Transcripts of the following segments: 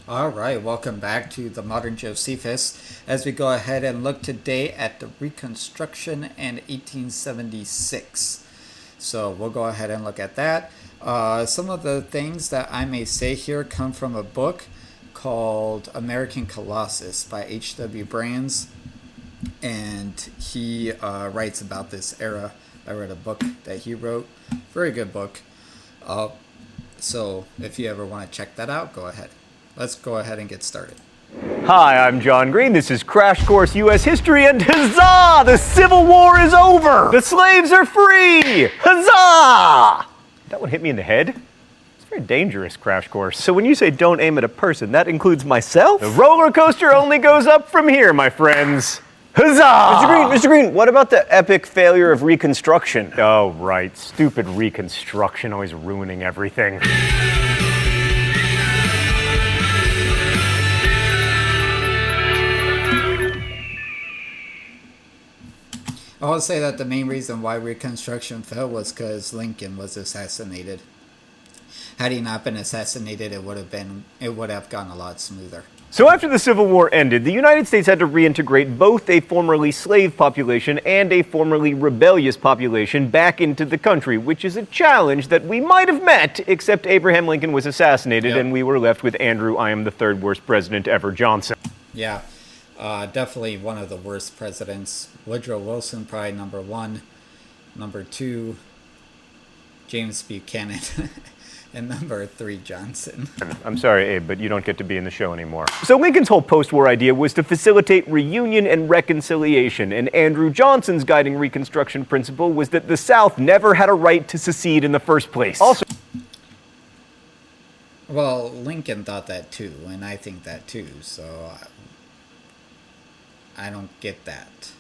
All right, welcome back to the Modern Josephus as we go ahead and look today at the Reconstruction and 1876. So we'll go ahead and look at that. Some of the things that I may say here come from a book called American Colossus by H.W. Brands, and he writes about this era. I read a book that he wrote. Very good book. So if you ever want to check that out, go ahead. Let's go ahead and get started. Hi, I'm John Green. This is Crash Course U.S. History, and huzzah! The Civil War is over! The slaves are free! Huzzah! That one hit me in the head. It's very dangerous, Crash Course. So when you say don't aim at a person, that includes myself? The roller coaster only goes up from here, my friends. Huzzah! Mr. Green, what about the epic failure of Reconstruction? Oh, right. Stupid Reconstruction, always ruining everything. I will say that the main reason why Reconstruction fell was because Lincoln was assassinated. Had he not been assassinated, it would have gone a lot smoother. So after the Civil War ended, the United States had to reintegrate both a formerly slave population and a formerly rebellious population back into the country, which is a challenge that we might have met, except Abraham Lincoln was assassinated and we were left with Andrew I am the third worst president ever Johnson. Yeah, definitely one of the worst presidents. Woodrow Wilson, probably number one. Number two, James Buchanan. And number three, Johnson. I'm sorry, Abe, but you don't get to be in the show anymore. So Lincoln's whole post-war idea was to facilitate reunion and reconciliation, and Andrew Johnson's guiding Reconstruction principle was that the South never had a right to secede in the first place. Also, well, Lincoln thought that too, and I think that too, so I don't get that.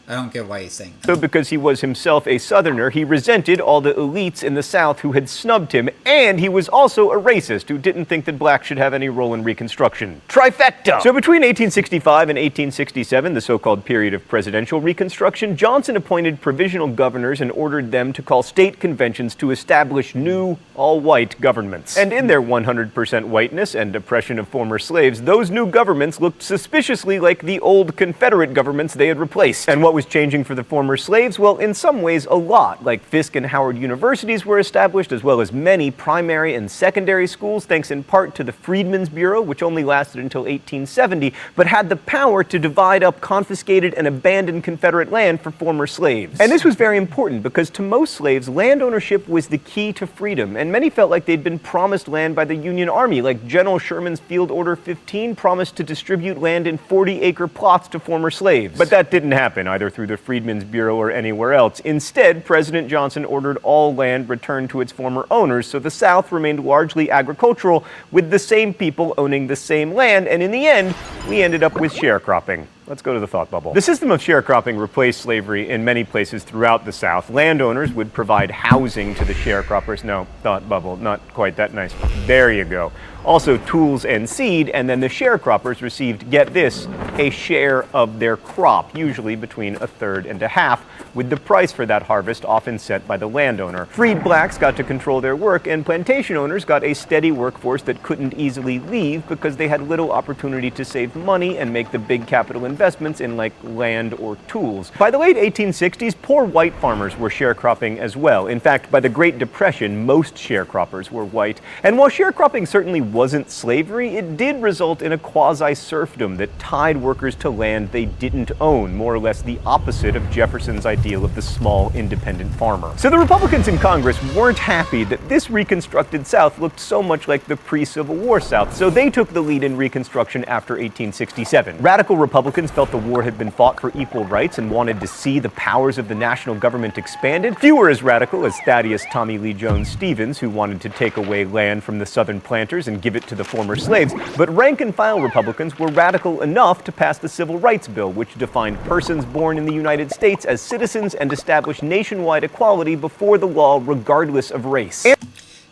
I don't get why he's saying that. So because he was himself a Southerner, he resented all the elites in the South who had snubbed him, and he was also a racist who didn't think that blacks should have any role in Reconstruction. Trifecta! So between 1865 and 1867, the so-called period of presidential Reconstruction, Johnson appointed provisional governors and ordered them to call state conventions to establish new, all-white governments. And in their 100% whiteness and oppression of former slaves, those new governments looked suspiciously like the old Confederate governments they had replaced. And what was changing for the former slaves? Well, in some ways, a lot. Like Fisk and Howard universities were established, as well as many primary and secondary schools, thanks in part to the Freedmen's Bureau, which only lasted until 1870, but had the power to divide up confiscated and abandoned Confederate land for former slaves. And this was very important because to most slaves, land ownership was the key to freedom, and many felt like they'd been promised land by the Union Army, like General Sherman's Field Order 15 promised to distribute land in 40-acre plots to former slaves. But that didn't happen, either through the Freedmen's Bureau or anywhere else. Instead, President Johnson ordered all land returned to its former owners, so the South remained largely agricultural, with the same people owning the same land, and in the end, we ended up with sharecropping. Let's go to the thought bubble. The system of sharecropping replaced slavery in many places throughout the South. Landowners would provide housing to the sharecroppers. No, thought bubble, not quite that nice. There you go. Also tools and seed, and then the sharecroppers received, get this, a share of their crop, usually between a third and a half, with the price for that harvest often set by the landowner. Freed blacks got to control their work, and plantation owners got a steady workforce that couldn't easily leave because they had little opportunity to save money and make the big capital investments in like land or tools. By the late 1860s, poor white farmers were sharecropping as well. In fact, by the Great Depression, most sharecroppers were white. And while sharecropping certainly wasn't slavery, it did result in a quasi-serfdom that tied workers to land they didn't own, more or less the opposite of Jefferson's ideal of the small, independent farmer. So the Republicans in Congress weren't happy that this reconstructed South looked so much like the pre-Civil War South, so they took the lead in Reconstruction after 1867. Radical Republicans felt the war had been fought for equal rights and wanted to see the powers of the national government expanded. Few were as radical as Thaddeus Tommy Lee Jones Stevens, who wanted to take away land from the Southern planters and give it to the former slaves, but rank-and-file Republicans were radical enough to pass the Civil Rights Bill, which defined persons born in the United States as citizens and established nationwide equality before the law regardless of race.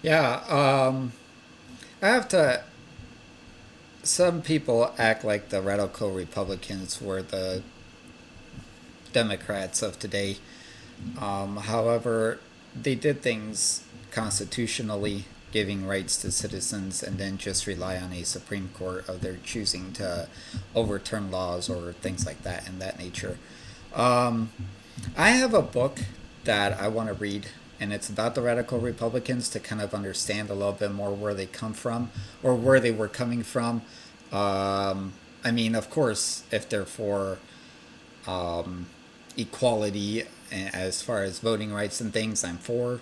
Yeah, I have to... Some people act like the radical Republicans were the Democrats of today. However, they did things constitutionally giving rights to citizens and then just rely on a Supreme Court of their choosing to overturn laws or things like that in that nature. I have a book that I want to read, and it's about the radical Republicans to kind of understand a little bit more where they come from or where they were coming from. I mean, of course, if they're for equality as far as voting rights and things, I'm for.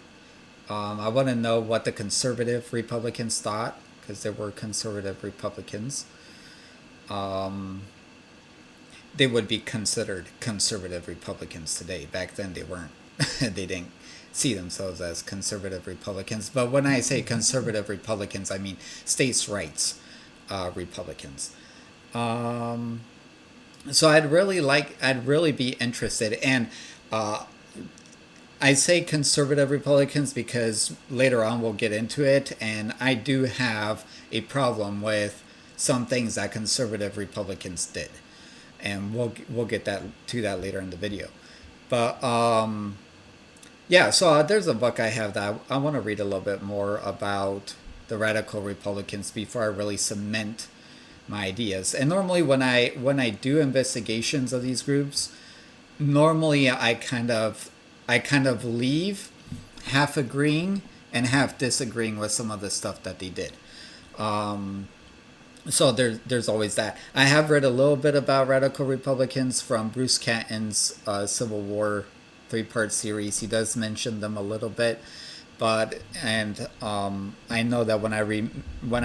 I want to know what the conservative Republicans thought, because there were conservative Republicans. They would be considered conservative Republicans today. Back then they weren't. They didn't see themselves as conservative Republicans. But when I say conservative Republicans, I mean states' rights Republicans. So I'd really be interested. And I say conservative Republicans because later on we'll get into it, and I do have a problem with some things that conservative Republicans did, and we'll get to that later in the video. But yeah, so there's a book I have that I want to read a little bit more about the radical Republicans before I really cement my ideas. And normally when I do investigations of these groups, normally I kind of leave half agreeing and half disagreeing with some of the stuff that they did. So there's always that. I have read a little bit about radical Republicans from Bruce Catton's Civil War 3-part series. He does mention them a little bit, but I know that when I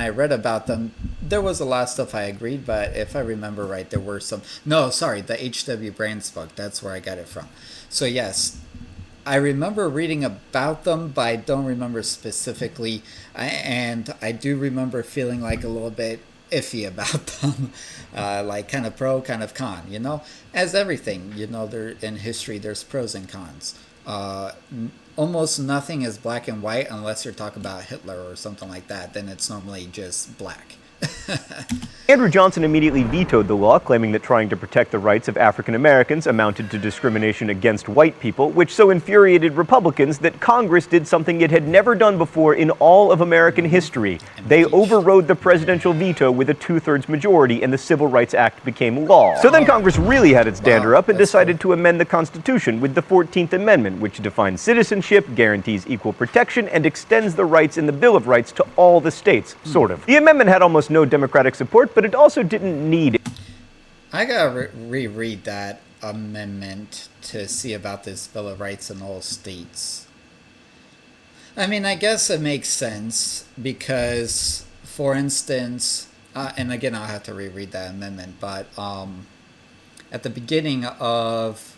read about them, there was a lot of stuff I agreed, but if I remember right, there were some. No, sorry, the H.W. Brands book. That's where I got it from. So yes, I remember reading about them, but I don't remember specifically. And I do remember feeling like a little bit iffy about them, like kind of pro, kind of con, you know, as everything, you know, there in history, there's pros and cons. Almost nothing is black and white unless you're talking about Hitler or something like that. Then it's normally just black. Andrew Johnson immediately vetoed the law, claiming that trying to protect the rights of African Americans amounted to discrimination against white people, which so infuriated Republicans that Congress did something it had never done before in all of American history. They overrode the presidential veto with a 2/3 majority, and the Civil Rights Act became law. So then Congress really had its dander up and decided to amend the Constitution with the 14th Amendment, which defines citizenship, guarantees equal protection, and extends the rights in the Bill of Rights to all the states, sort of. The amendment had almost no Democratic support, but it also didn't need it. I gotta reread that amendment to see about this Bill of Rights in all states. I mean, I guess it makes sense because, for instance, and again, I'll have to reread that amendment, but at the beginning of,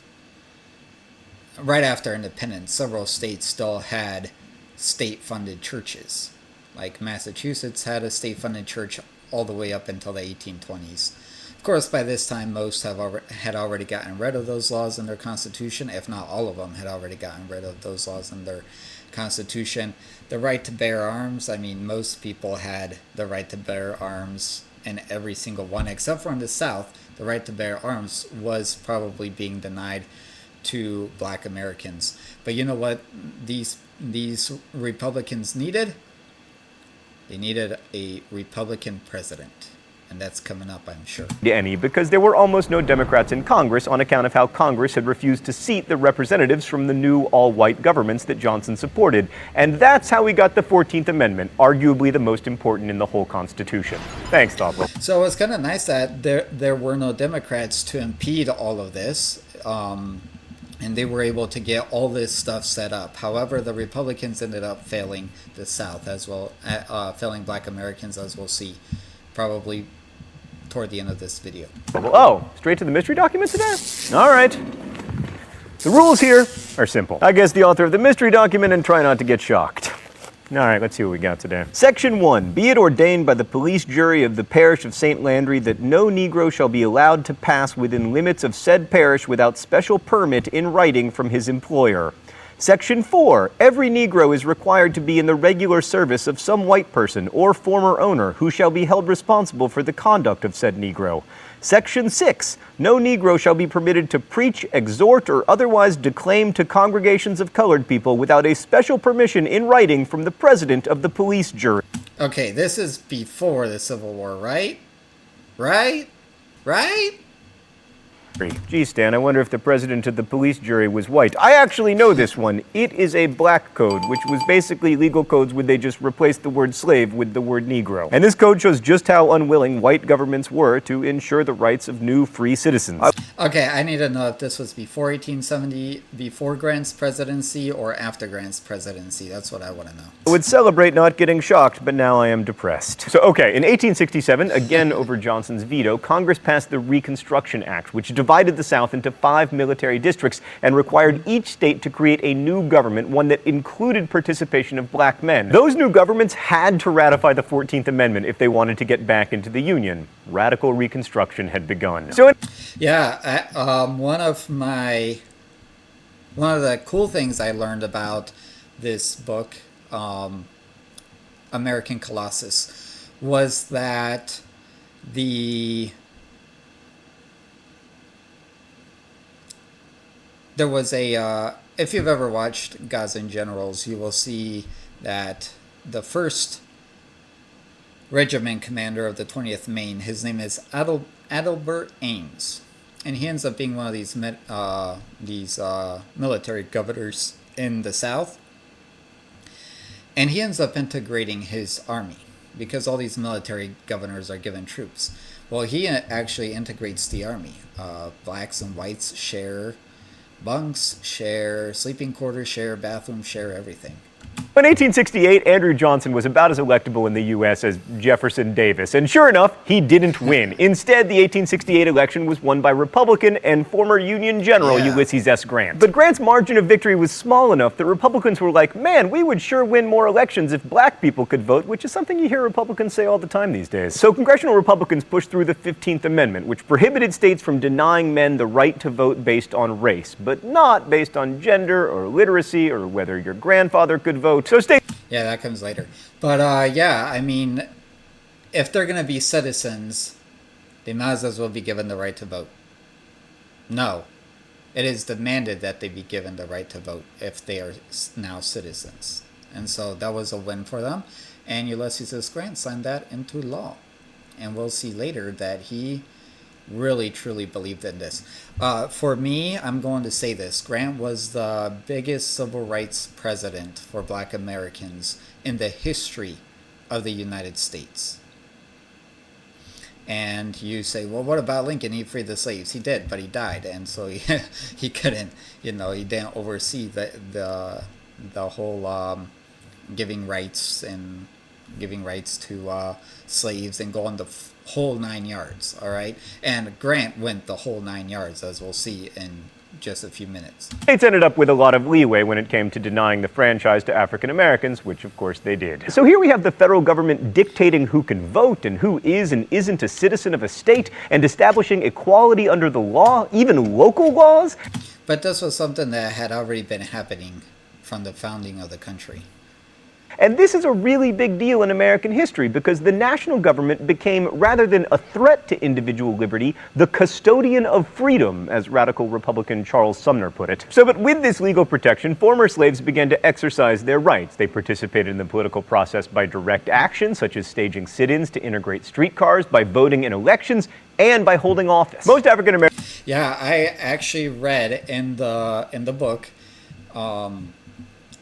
right after independence, several states still had state-funded churches. Like Massachusetts had a state-funded church all the way up until the 1820s. Of course, by this time, most had already gotten rid of those laws in their constitution, if not all of them had already gotten rid of those laws in their constitution. The right to bear arms, I mean, most people had the right to bear arms in every single one, except for in the South. The right to bear arms was probably being denied to black Americans. But you know what these Republicans needed? They needed a Republican president, and that's coming up, I'm sure. Because there were almost no Democrats in Congress on account of how Congress had refused to seat the representatives from the new all-white governments that Johnson supported. And that's how we got the 14th Amendment, arguably the most important in the whole Constitution. Thanks, Thoughtful. So it's kind of nice that there were no Democrats to impede all of this. And they were able to get all this stuff set up. However, the Republicans ended up failing the South as well, failing black Americans, as we'll see probably toward the end of this video. Oh, straight to the mystery document today? All right. The rules here are simple. I guess the author of the mystery document and try not to get shocked. All right, let's see what we got today. Section 1. Be it ordained by the police jury of the parish of St. Landry that no Negro shall be allowed to pass within limits of said parish without special permit in writing from his employer. Section 4. Every Negro is required to be in the regular service of some white person or former owner who shall be held responsible for the conduct of said Negro. Section 6. No Negro shall be permitted to preach, exhort, or otherwise declaim to congregations of colored people without a special permission in writing from the president of the police jury. Okay, this is before the Civil War, right? Right? Gee, Stan, I wonder if the president of the police jury was white. I actually know this one. It is a black code, which was basically legal codes where they just replaced the word slave with the word Negro. And this code shows just how unwilling white governments were to ensure the rights of new free citizens. Okay, I need to know if this was before 1870, before Grant's presidency, or after Grant's presidency. That's what I want to know. I would celebrate not getting shocked, but now I am depressed. So, okay, in 1867, again over Johnson's veto, Congress passed the Reconstruction Act, which divided the South into 5 military districts and required each state to create a new government, one that included participation of black men. Those new governments had to ratify the 14th Amendment if they wanted to get back into the Union. Radical Reconstruction had begun. One of the cool things I learned about this book, American Colossus, was that there was if you've ever watched Gods and Generals, you will see that the first regiment commander of the 20th Maine, his name is Adelbert Ames. And he ends up being one of these military governors in the South. And he ends up integrating his army because all these military governors are given troops. Well, he actually integrates the army. Blacks and whites share bunks, share sleeping quarters, share bathrooms, share everything. In 1868, Andrew Johnson was about as electable in the U.S. as Jefferson Davis, and sure enough, he didn't win. Instead, the 1868 election was won by Republican and former Union General Ulysses S. Grant. But Grant's margin of victory was small enough that Republicans were like, man, we would sure win more elections if black people could vote, which is something you hear Republicans say all the time these days. So congressional Republicans pushed through the 15th Amendment, which prohibited states from denying men the right to vote based on race, but not based on gender or literacy or whether your grandfather could vote. So yeah, that comes later. But I mean, if they're going to be citizens, they might as well be given the right to vote. No, it is demanded that they be given the right to vote if they are now citizens. And so that was a win for them. And Ulysses S. Grant signed that into law. And we'll see later that he really truly believed in this. For me, I'm going to say this. Grant was the biggest civil rights president for black Americans in the history of the United States. And you say, well, what about Lincoln? He freed the slaves. He did, but he died. And so he couldn't, he didn't oversee the whole giving rights to slaves and go on the whole 9 yards, all right? And Grant went the whole 9 yards, as we'll see in just a few minutes. States ended up with a lot of leeway when it came to denying the franchise to African Americans, which of course they did. So here we have the federal government dictating who can vote and who is and isn't a citizen of a state, and establishing equality under the law, even local laws. But this was something that had already been happening from the founding of the country. And this is a really big deal in American history because the national government became, rather than a threat to individual liberty, the custodian of freedom, as radical Republican Charles Sumner put it. But with this legal protection, former slaves began to exercise their rights. They participated in the political process by direct action, such as staging sit-ins to integrate streetcars, by voting in elections, and by holding office. Most African Americans... Yeah, I actually read in the book,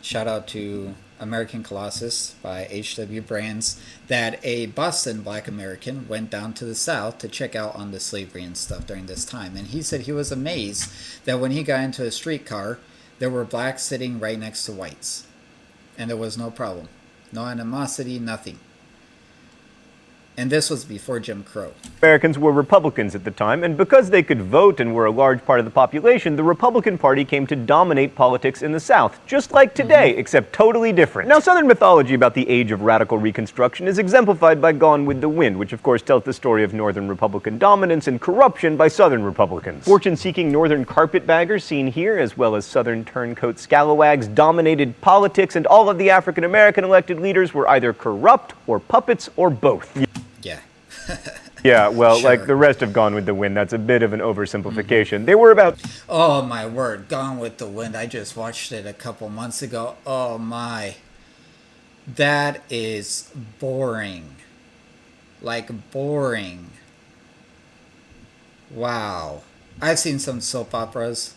shout out to American Colossus by H.W. Brands, that a Boston black American went down to the South to check out on the slavery and stuff during this time. And he said he was amazed that when he got into a streetcar, there were blacks sitting right next to whites. And there was no problem. No animosity, nothing. And this was before Jim Crow. Americans were Republicans at the time, and because they could vote and were a large part of the population, the Republican Party came to dominate politics in the South, just like today, except totally different. Now, Southern mythology about the age of radical Reconstruction is exemplified by Gone with the Wind, which of course tells the story of Northern Republican dominance and corruption by Southern Republicans. Fortune-seeking Northern carpetbaggers seen here, as well as Southern turncoat scalawags, dominated politics, and all of the African-American elected leaders were either corrupt or puppets or both. Yeah. Yeah, well, Sure. like the rest of Gone with the Wind, that's a bit of an oversimplification. They were about... Oh my word, Gone with the Wind. I just watched it a couple months ago. Oh my. That is boring. Like boring. Wow. I've seen some soap operas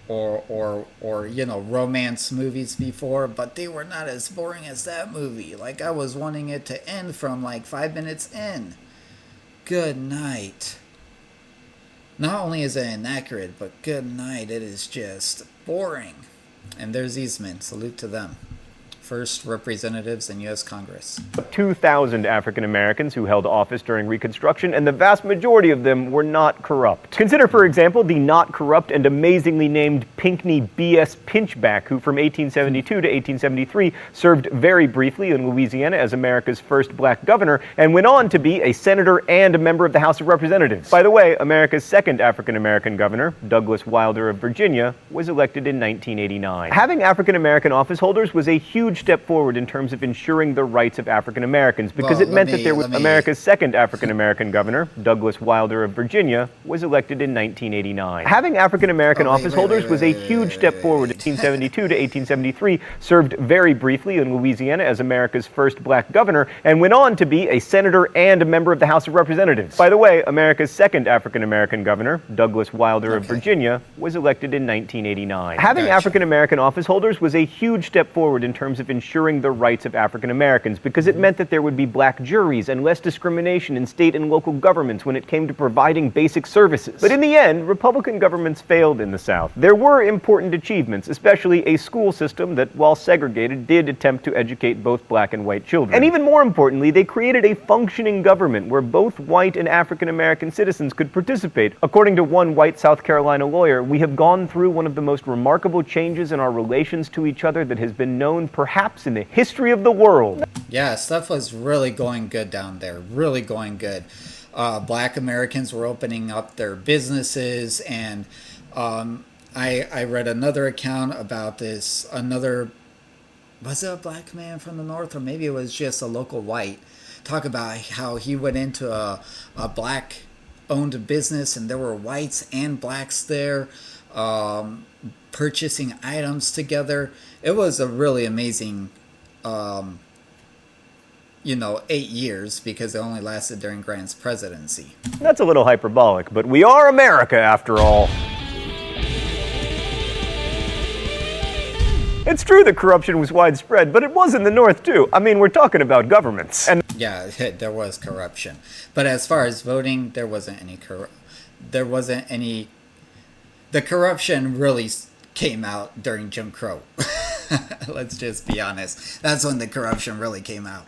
or you know, romance movies before, but they were not as boring as that movie. Like, I was wanting it to end from like 5 minutes in. Good night. Not only is it inaccurate, but good night, it is just boring. And there's these men. Salute to them. First representatives in U.S. Congress. 2,000 African Americans who held office during Reconstruction, and the vast majority of them were not corrupt. Consider, for example, the not corrupt and amazingly named Pinckney B.S. Pinchback, who from 1872 to 1873 served very briefly in Louisiana as America's first black governor, and went on to be a senator and a member of the House of Representatives. By the way, America's second African American governor, Douglas Wilder of Virginia, was elected in 1989. Having African American office holders was a huge step forward in terms of ensuring the rights of African Americans, because it meant that there was America's second African American governor, Douglas Wilder of Virginia, was elected in 1989. Having African American office holders was a huge step forward. 1872 to 1873 served very briefly in Louisiana as America's first black governor, and went on to be a senator and a member of the House of Representatives. By the way, America's second African American governor, Douglas Wilder of Virginia, was elected in 1989. Having African American office holders was a huge step forward in terms of ensuring the rights of African Americans, because it meant that there would be black juries and less discrimination in state and local governments when it came to providing basic services. But in the end, Republican governments failed in the South. There were important achievements, especially a school system that, while segregated, did attempt to educate both black and white children. And even more importantly, they created a functioning government where both white and African American citizens could participate. According to one white South Carolina lawyer, we have gone through one of the most remarkable changes in our relations to each other that has been known perhaps in the history of the world. Yeah, stuff was really going good down there. Really going good. Black Americans were opening up their businesses, and I read another account about this. Was it a black man from the North, or maybe it was just a local white? Talk about how he went into a black-owned business, and there were whites and blacks there, purchasing items together. It was a really amazing, 8 years, because it only lasted during Grant's presidency. That's a little hyperbolic, but we are America after all. It's true that corruption was widespread, but it was in the North too. I mean, we're talking about governments. And yeah, there was corruption. But as far as voting, there wasn't any the corruption really came out during Jim Crow. Let's just be honest. That's when the corruption really came out.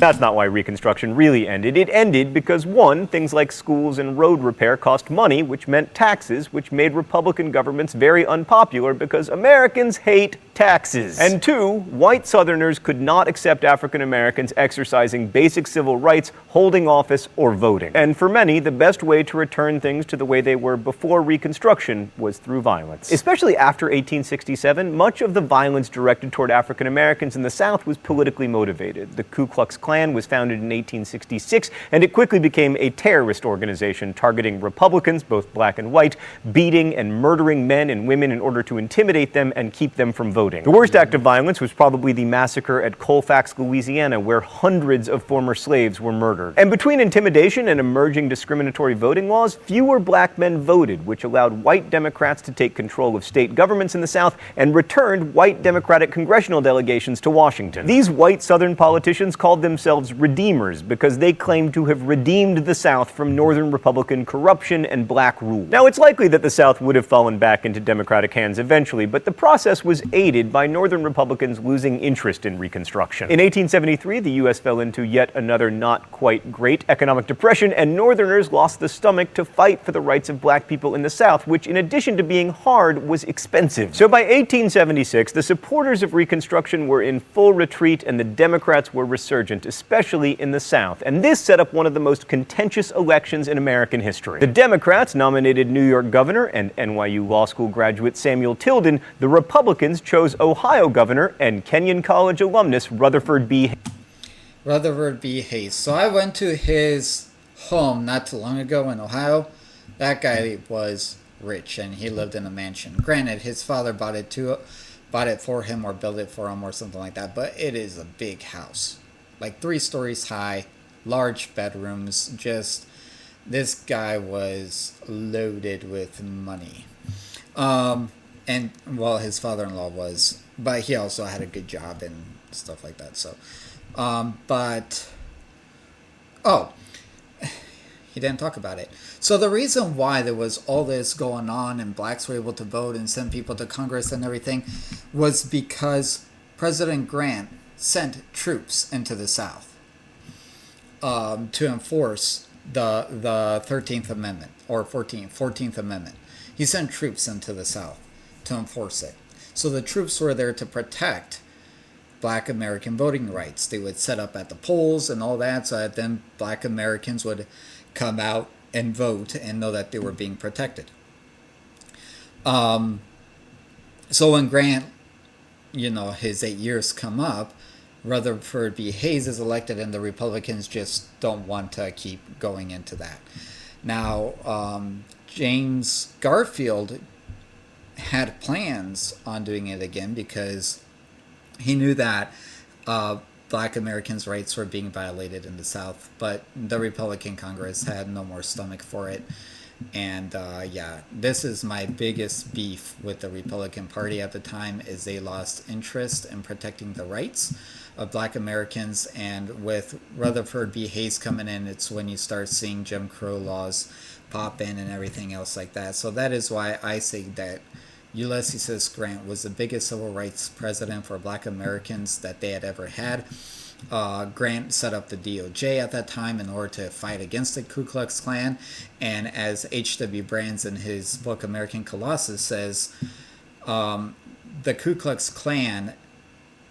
that's not why Reconstruction really ended. It ended because, one, things like schools and road repair cost money, which meant taxes, which made Republican governments very unpopular because Americans hate taxes. And two, white Southerners could not accept African Americans exercising basic civil rights, holding office, or voting. And for many, the best way to return things to the way they were before Reconstruction was through violence. Especially after 1867, much of the violence directed toward African Americans in the South was politically motivated. The Ku Klux Klan was founded in 1866, and it quickly became a terrorist organization targeting Republicans, both black and white, beating and murdering men and women in order to intimidate them and keep them from voting. The worst act of violence was probably the massacre at Colfax, Louisiana, where hundreds of former slaves were murdered. And between intimidation and emerging discriminatory voting laws, fewer black men voted, which allowed white Democrats to take control of state governments in the South and returned white Democratic congressional delegations to Washington. These white Southern politicians called themselves redeemers because they claimed to have redeemed the South from Northern Republican corruption and black rule. Now, it's likely that the South would have fallen back into Democratic hands eventually, but the process was aided by Northern Republicans losing interest in Reconstruction. In 1873, the U.S. fell into yet another not quite great economic depression, and Northerners lost the stomach to fight for the rights of black people in the South, which, in addition to being hard, was expensive. So by 1876, the supporters of Reconstruction were in full retreat and the Democrats were resurgent, especially in the South. And this set up one of the most contentious elections in American history. The Democrats nominated New York Governor and NYU Law School graduate Samuel Tilden. The Republicans chose Ohio Governor and Kenyon College alumnus Rutherford B. Hayes. So I went to his home not too long ago in Ohio. That guy was rich and he lived in a mansion. Granted, his father bought it for him or built it for him or something like that, but it is a big house. Like 3 stories high, large bedrooms, just this guy was loaded with money. And well, his father-in-law was, but he also had a good job and stuff like that. So, he didn't talk about it. So the reason why there was all this going on and blacks were able to vote and send people to Congress and everything was because President Grant sent troops into the South to enforce the 13th Amendment or 14th Amendment. He sent troops into the South to enforce it. So the troops were there to protect black American voting rights. They would set up at the polls and all that so that then black Americans would come out and vote and know that they were being protected. So when Grant, his 8 years come up, Rutherford B. Hayes is elected and the Republicans just don't want to keep going into that. Now, James Garfield had plans on doing it again because he knew that black Americans' rights were being violated in the South, but the Republican Congress had no more stomach for it. And this is my biggest beef with the Republican Party at the time, is they lost interest in protecting the rights of black Americans. And with Rutherford B. Hayes coming in, it's when you start seeing Jim Crow laws pop in and everything else like that. So that is why I say that Ulysses S. Grant was the biggest civil rights president for black Americans that they had ever had. Grant set up the DOJ at that time in order to fight against the Ku Klux Klan. And as H.W. Brands in his book American Colossus says, the Ku Klux Klan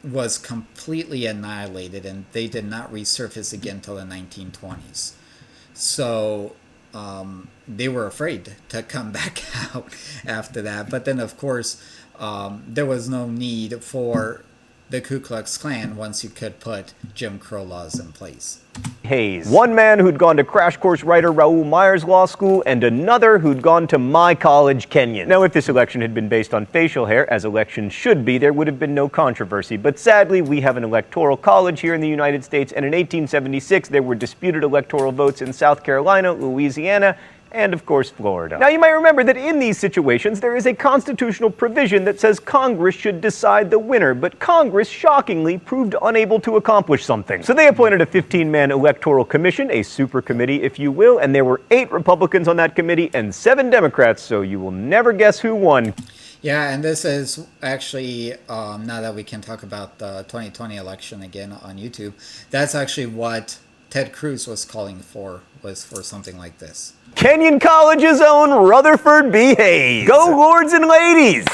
was completely annihilated and they did not resurface again until the 1920s. So they were afraid to come back out after that. But then, of course, there was no need for the Ku Klux Klan once you could put Jim Crow laws in place. Hayes. One man who'd gone to Crash Course writer Raoul Meyer's law school, and another who'd gone to my college, Kenyon. Now, if this election had been based on facial hair, as elections should be, there would have been no controversy. But sadly, we have an electoral college here in the United States, and in 1876, there were disputed electoral votes in South Carolina, Louisiana, and, of course, Florida. Now, you might remember that in these situations, there is a constitutional provision that says Congress should decide the winner, but Congress, shockingly, proved unable to accomplish something. So they appointed a 15-man electoral commission, a super committee, if you will, and there were 8 Republicans on that committee and 7 Democrats, so you will never guess who won. Yeah, and this is actually, now that we can talk about the 2020 election again on YouTube, that's actually what Ted Cruz was calling for, was for something like this. Kenyon College's own Rutherford B. Hayes. Go, lords and ladies!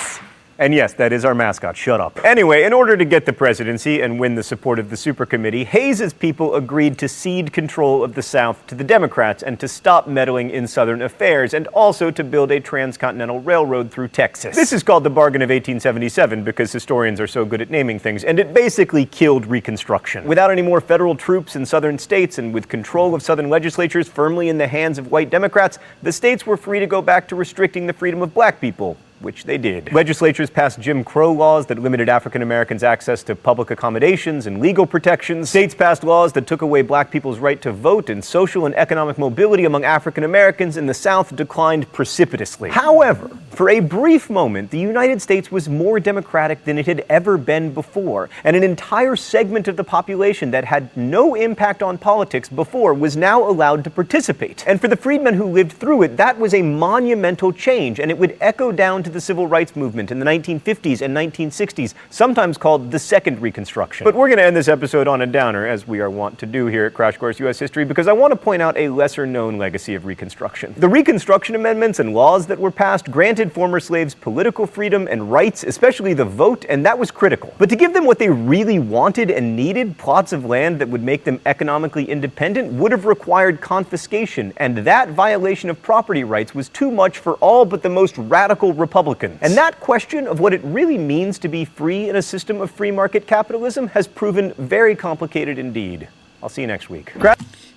And yes, that is our mascot. Shut up. Anyway, in order to get the presidency and win the support of the super committee, Hayes's people agreed to cede control of the South to the Democrats and to stop meddling in Southern affairs, and also to build a transcontinental railroad through Texas. This is called the Bargain of 1877 because historians are so good at naming things, and it basically killed Reconstruction. Without any more federal troops in southern states and with control of southern legislatures firmly in the hands of white Democrats, the states were free to go back to restricting the freedom of black people, which they did. Legislatures passed Jim Crow laws that limited African Americans' access to public accommodations and legal protections. States passed laws that took away black people's right to vote, and social and economic mobility among African Americans in the South declined precipitously. However, For a brief moment, the United States was more democratic than it had ever been before, and an entire segment of the population that had no impact on politics before was now allowed to participate. And for the freedmen who lived through it, that was a monumental change, and it would echo down to the civil rights movement in the 1950s and 1960s, sometimes called the Second Reconstruction. But we're going to end this episode on a downer, as we are wont to do here at Crash Course U.S. History, because I want to point out a lesser-known legacy of Reconstruction. The Reconstruction amendments and laws that were passed granted former slaves political freedom and rights, especially the vote, and that was critical. But to give them what they really wanted and needed, plots of land that would make them economically independent, would have required confiscation, and that violation of property rights was too much for all but the most radical Republicans. And that question of what it really means to be free in a system of free market capitalism has proven very complicated indeed. I'll see you next week.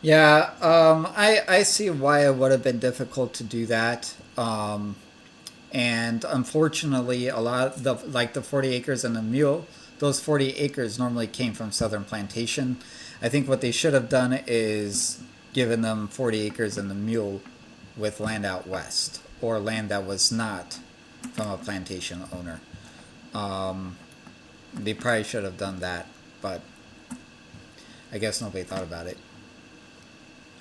Yeah, I see why it would have been difficult to do that. And unfortunately, a lot of the 40 acres and the mule, those 40 acres normally came from Southern Plantation. I think what they should have done is given them 40 acres and the mule with land out west, or land that was not from a plantation owner. They probably should have done that, but I guess nobody thought about it.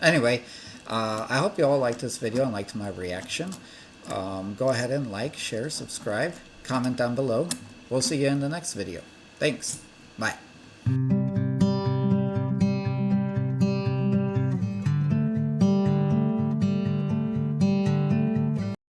Anyway, I hope you all liked this video and liked my reaction. Go ahead and like, share, subscribe, comment down below. We'll see you in the next video. Thanks. Bye.